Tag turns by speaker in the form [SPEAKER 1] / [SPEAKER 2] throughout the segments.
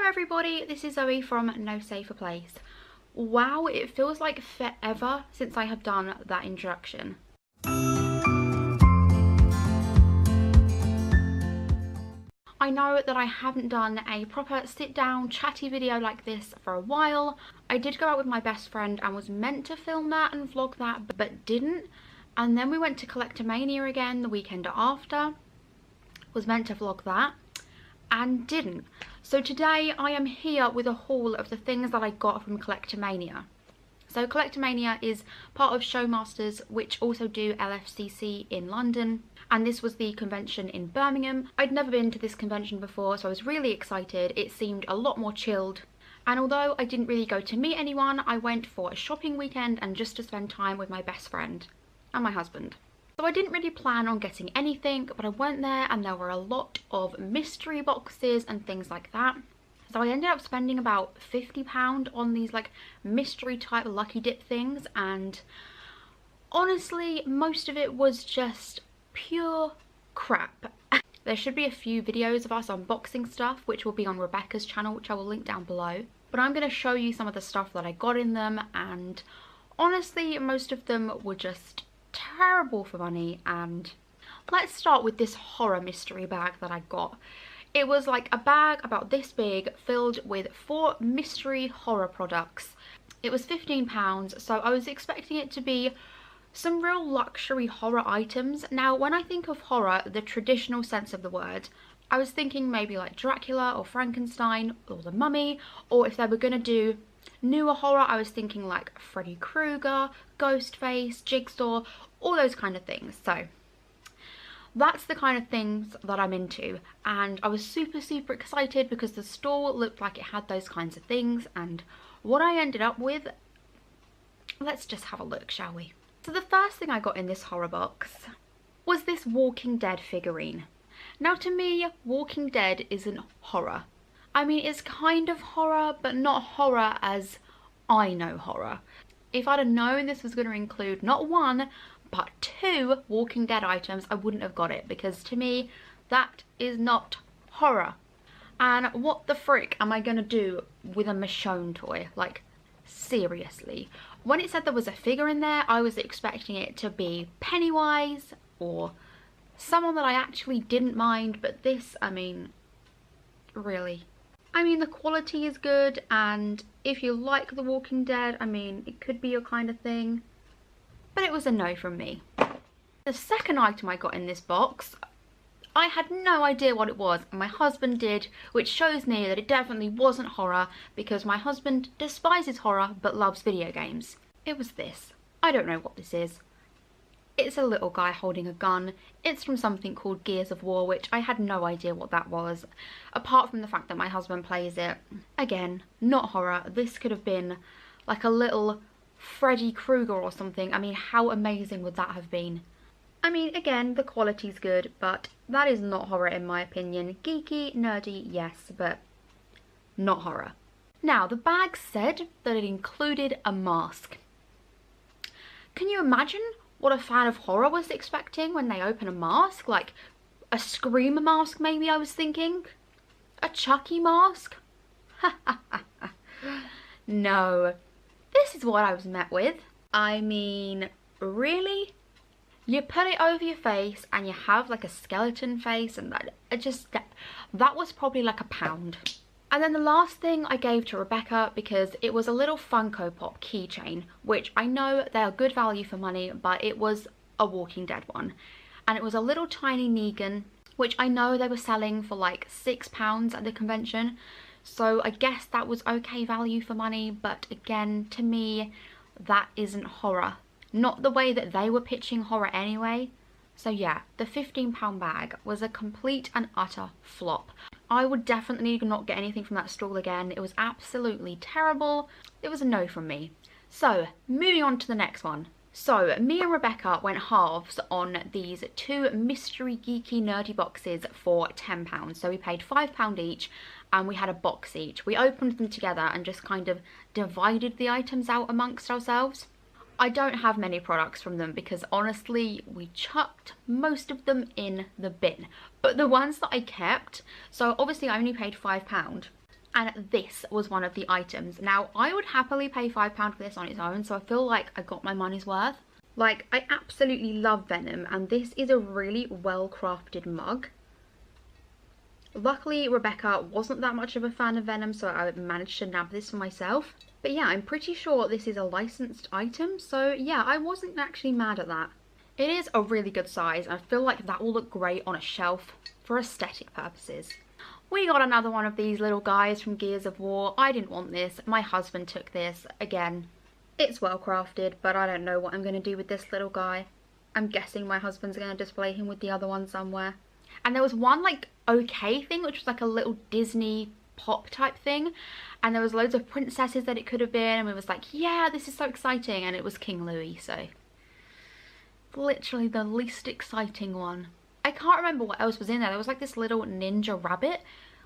[SPEAKER 1] everybody, this is Zoe from No Safer Place. Wow, it feels like forever since I have done that introduction. I know that I haven't done a proper sit down chatty video like this for a while. I did go out with my best friend and was meant to film that and vlog that but didn't, and then we went to Collectomania again the weekend after, was meant to vlog that and didn't. So today I am here with a haul of the things that I got from Collectomania. So Collectomania is part of Showmasters, which also do LFCC in London, and this was the convention in Birmingham. I'd never been to this convention before, so I was really excited. It seemed a lot more chilled, and although I didn't really go to meet anyone, I went for a shopping weekend and just to spend time with my best friend and my husband. So I didn't really plan on getting anything, but I went there and there were a lot of mystery boxes and things like that. So I ended up spending about £50 on these like mystery type lucky dip things, and honestly most of it was just pure crap. There should be a few videos of us unboxing stuff which will be on Rebecca's channel, which I will link down below. But I'm going to show you some of the stuff that I got in them, and honestly most of them were just terrible for money. And let's start with this horror mystery bag that I got. It was like a bag about this big filled with 4 mystery horror products. It was £15, so I was expecting it to be some real luxury horror items. Now when I think of horror, the traditional sense of the word, I was thinking maybe like Dracula or Frankenstein or The Mummy, or if they were going to do newer horror, I was thinking like Freddy Krueger, Ghostface, Jigsaw, all those kind of things. So that's the kind of things that I'm into, and I was super excited because the store looked like it had those kinds of things. And what I ended up with, let's just have a look, shall we? So the first thing I got in this horror box was this Walking Dead figurine. Now to me, Walking Dead isn't horror. I mean, it's kind of horror, but not horror as I know horror. If I'd have known this was going to include not 1, but 2 Walking Dead items, I wouldn't have got it, because to me, that is not horror. And what the frick am I going to do with a Michonne toy? Like, seriously. When it said there was a figure in there, I was expecting it to be Pennywise or someone that I actually didn't mind, but this, I mean, really. I mean, the quality is good, and if you like The Walking Dead, I mean, it could be your kind of thing, but it was a no from me. The second item I got in this box, I had no idea what it was, and my husband did, which shows me that it definitely wasn't horror, because my husband despises horror but loves video games. It was this. I don't know what this is. It's a little guy holding a gun. It's from something called Gears of War, which I had no idea what that was, apart from the fact that my husband plays it. Again, not horror. This could have been like a little Freddy Krueger or something. I mean, how amazing would that have been? I mean, again, the quality's good, but that is not horror in my opinion. Geeky, nerdy, yes, but not horror. Now, the bag said that it included a mask. Can you imagine what a fan of horror was expecting when they open a mask? Like a Scream mask, maybe, I was thinking? A Chucky mask? No. This is what I was met with. I mean, really? You put it over your face and you have like a skeleton face, and that was probably like £1. And then the last thing I gave to Rebecca, because it was a little Funko Pop keychain, which I know they are good value for money, but it was a Walking Dead one. And it was a little tiny Negan, which I know they were selling for like £6 at the convention. So I guess that was okay value for money, but again, to me, that isn't horror. Not the way that they were pitching horror anyway. So yeah, the £15 bag was a complete and utter flop. I would definitely not get anything from that stall again. It was absolutely terrible. It was a no from me. So, moving on to the next one. So, me and Rebecca went halves on these 2 mystery geeky nerdy boxes for £10. So we paid £5 each, and we had a box each. We opened them together and just kind of divided the items out amongst ourselves. I don't have many products from them because honestly we chucked most of them in the bin, but the ones that I kept, so obviously I only paid £5, And this was one of the items. Now, I would happily pay £5 for this on its own, so I feel like I got my money's worth. Like, I absolutely love Venom, and this is a really well-crafted mug. Luckily, Rebecca wasn't that much of a fan of Venom, so I managed to nab this for myself. But yeah, I'm pretty sure this is a licensed item, so yeah, I wasn't actually mad at that. It is a really good size, and I feel like that will look great on a shelf for aesthetic purposes. We got another one of these little guys from Gears of War. I didn't want this. My husband took this. Again, it's well crafted, but I don't know what I'm going to do with this little guy. I'm guessing my husband's going to display him with the other one somewhere. And there was one like okay thing, which was like a little Disney pop type thing. And there was loads of princesses that it could have been. And we was like, yeah, this is so exciting. And it was King Louis, so literally the least exciting one. I can't remember what else was in there. There was like this little ninja rabbit,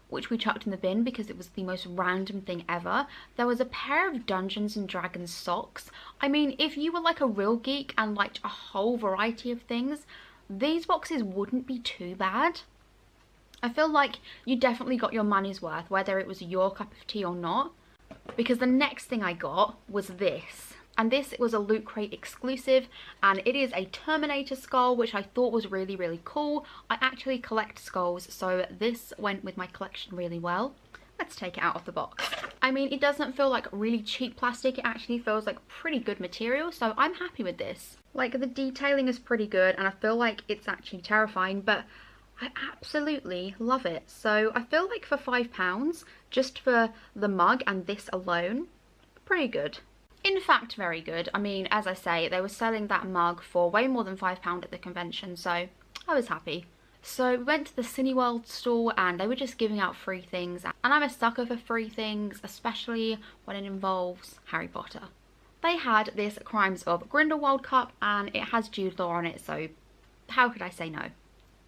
[SPEAKER 1] which we chucked in the bin because it was the most random thing ever. There was a pair of Dungeons and Dragons socks. I mean, if you were like a real geek and liked a whole variety of things, these boxes wouldn't be too bad. I feel like you definitely got your money's worth, whether it was your cup of tea or not. Because the next thing I got was this. And this was a Loot Crate exclusive, and it is a Terminator Skull, which I thought was really, really cool. I actually collect skulls, so this went with my collection really well. Let's take it out of the box. I mean, it doesn't feel like really cheap plastic. It actually feels like pretty good material, so I'm happy with this. Like, the detailing is pretty good, and I feel like it's actually terrifying, but I absolutely love it. So I feel like for £5, just for the mug and this alone, pretty good. In fact, very good. I mean, as I say, they were selling that mug for way more than £5 at the convention, so I was happy. So we went to the Cineworld store and they were just giving out free things. And I'm a sucker for free things, especially when it involves Harry Potter. They had this Crimes of Grindelwald cup and it has Jude Law on it, so how could I say no?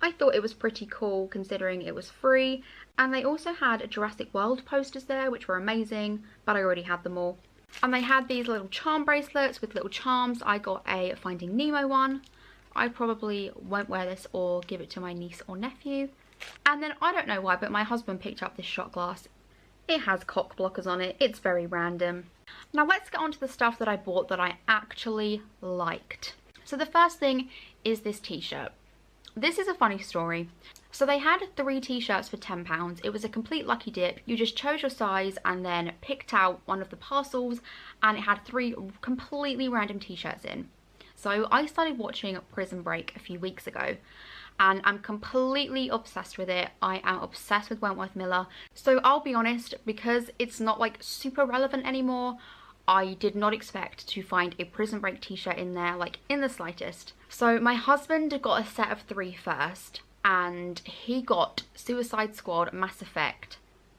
[SPEAKER 1] I thought it was pretty cool considering it was free. And they also had Jurassic World posters there, which were amazing, but I already had them all. And they had these little charm bracelets with little charms. I got a Finding Nemo one. I probably won't wear this or give it to my niece or nephew. And then I don't know why, but my husband picked up this shot glass. It has cock blockers on it. It's very random. Now let's get on to the stuff that I bought that I actually liked. So the first thing is this t-shirt. This is a funny story. So they had 3 t-shirts for £10. It was a complete lucky dip. You just chose your size and then picked out one of the parcels, and it had 3 completely random t-shirts in. So I started watching Prison Break a few weeks ago and I'm completely obsessed with it. I am obsessed with Wentworth Miller. So I'll be honest, because it's not like super relevant anymore, I did not expect to find a Prison Break t-shirt in there, like in the slightest. So my husband got a set of 3 first, and he got Suicide Squad, Mass Effect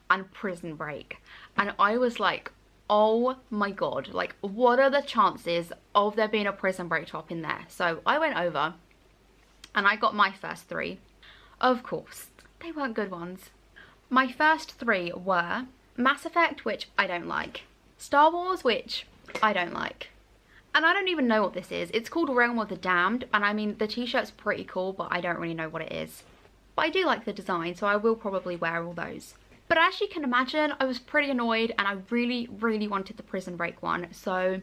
[SPEAKER 1] and Prison Break. And I was like, oh my god, like what are the chances of there being a Prison Break top in there? So I went over and I got my first 3. Of course, they weren't good ones. My first 3 were Mass Effect, which I don't like, Star Wars, which I don't like, and I don't even know what this is. It's called Realm of the Damned, and I mean the t-shirt's pretty cool, but I don't really know what it is. But I do like the design, so I will probably wear all those. But as you can imagine, I was pretty annoyed and I really, really wanted the Prison Break one. So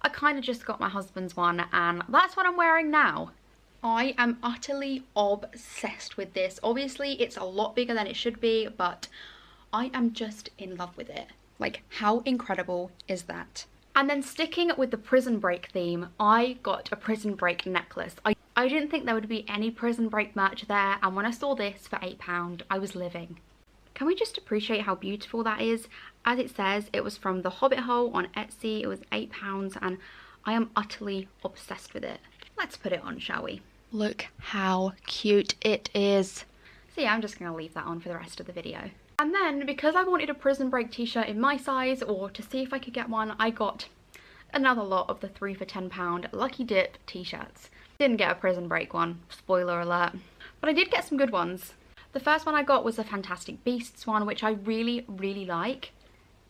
[SPEAKER 1] I kind of just got my husband's one and that's what I'm wearing now. I am utterly obsessed with this. Obviously, it's a lot bigger than it should be, but I am just in love with it. Like, how incredible is that? And then sticking with the Prison Break theme, I got a Prison Break necklace. I didn't think there would be any Prison Break merch there, and when I saw this for £8, I was living. Can we just appreciate how beautiful that is? As it says, it was from the Hobbit Hole on Etsy. It was £8 and I am utterly obsessed with it. Let's put it on, shall we? Look how cute it is. So yeah, I'm just going to leave that on for the rest of the video. And then, because I wanted a Prison Break t-shirt in my size, or to see if I could get one, I got another lot of the 3 for £10 Lucky Dip t-shirts. Didn't get a Prison Break one, spoiler alert. But I did get some good ones. The first one I got was a Fantastic Beasts one, which I really, really like.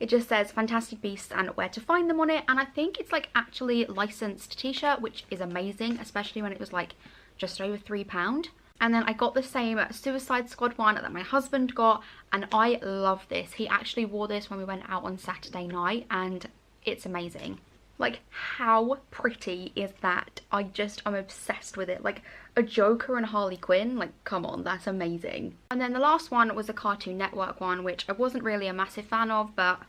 [SPEAKER 1] It just says Fantastic Beasts and where to find them on it, and I think it's like actually licensed t-shirt, which is amazing, especially when it was like just over £3. And then I got the same Suicide Squad one that my husband got, and I love this. He actually wore this when we went out on Saturday night, and it's amazing. Like, how pretty is that? I'm obsessed with it. Like, a Joker and Harley Quinn, like, come on, that's amazing. And then the last one was a Cartoon Network one, which I wasn't really a massive fan of, but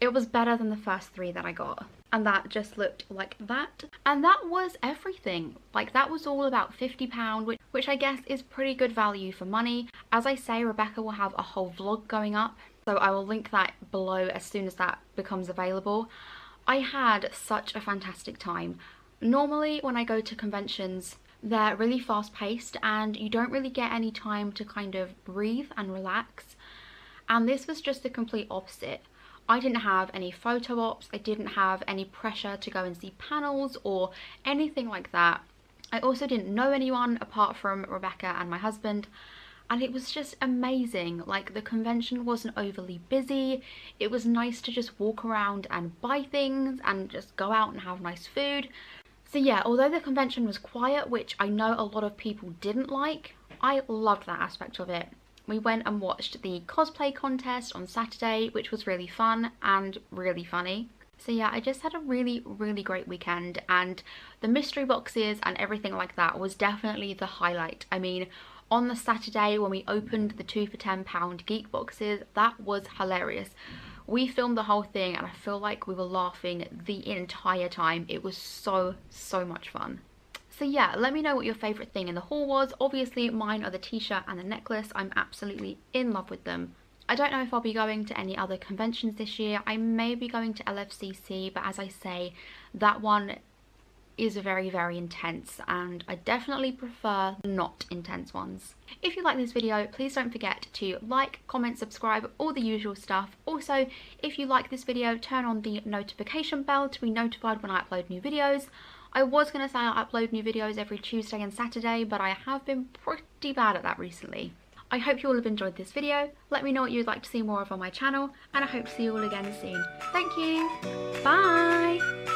[SPEAKER 1] it was better than the first 3 that I got. And that just looked like that. And that was everything. Like, that was all about £50, which I guess is pretty good value for money. As I say, Rebecca will have a whole vlog going up, so I will link that below as soon as that becomes available. I had such a fantastic time. Normally when I go to conventions, they're really fast paced and you don't really get any time to kind of breathe and relax. And this was just the complete opposite. I didn't have any photo ops, I didn't have any pressure to go and see panels or anything like that. I also didn't know anyone apart from Rebecca and my husband, and it was just amazing. Like, the convention wasn't overly busy, it was nice to just walk around and buy things and just go out and have nice food. So yeah, although the convention was quiet, which I know a lot of people didn't like, I loved that aspect of it. We went and watched the cosplay contest on Saturday, which was really fun and really funny. So yeah, I just had a really great weekend, and the mystery boxes and everything like that was definitely the highlight. I mean, on the Saturday when we opened the 2 for £10 geek boxes, that was hilarious. We filmed the whole thing and I feel like we were laughing the entire time. It was so much fun. So yeah, let me know what your favourite thing in the haul was. Obviously mine are the t-shirt and the necklace. I'm absolutely in love with them. I don't know if I'll be going to any other conventions this year. I may be going to LFCC, but as I say, that one is very intense and I definitely prefer the not intense ones. If you like this video, please don't forget to like, comment, subscribe, all the usual stuff. Also, if you like this video, turn on the notification bell to be notified when I upload new videos. I was going to say I upload new videos every Tuesday and Saturday, but I have been pretty bad at that recently. I hope you all have enjoyed this video. Let me know what you'd like to see more of on my channel, and I hope to see you all again soon. Thank you. Bye.